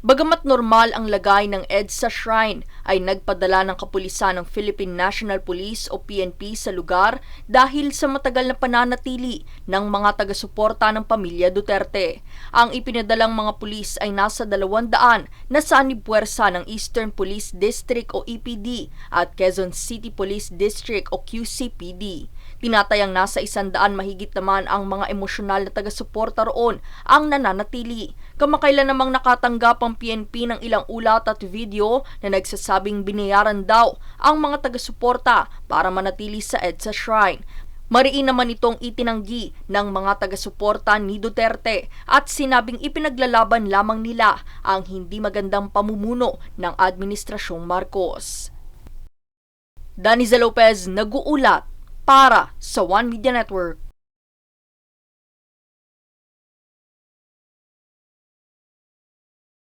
Bagamat normal ang lagay ng EDSA Shrine, ay nagpadala ng kapulisan ng Philippine National Police o PNP sa lugar dahil sa matagal na pananatili ng mga taga-suporta ng pamilya Duterte. Ang ipinadalang mga pulis ay nasa 200 na sanib-puwersa ng Eastern Police District o EPD at Quezon City Police District o QCPD. Tinatayang nasa 100 mahigit naman ang mga emosyonal na taga-suporta roon ang nananatili. Kamakailan namang nakatanggap ang PNP ng ilang ulat at video na nagsasabing binayaran daw ang mga taga-suporta para manatili sa EDSA Shrine. Mariin naman itong itinanggi ng mga taga-suporta ni Duterte at sinabing ipinaglalaban lamang nila ang hindi magandang pamumuno ng Administrasyong Marcos. Daniza Lopez, nag-uulat para sa One Media Network.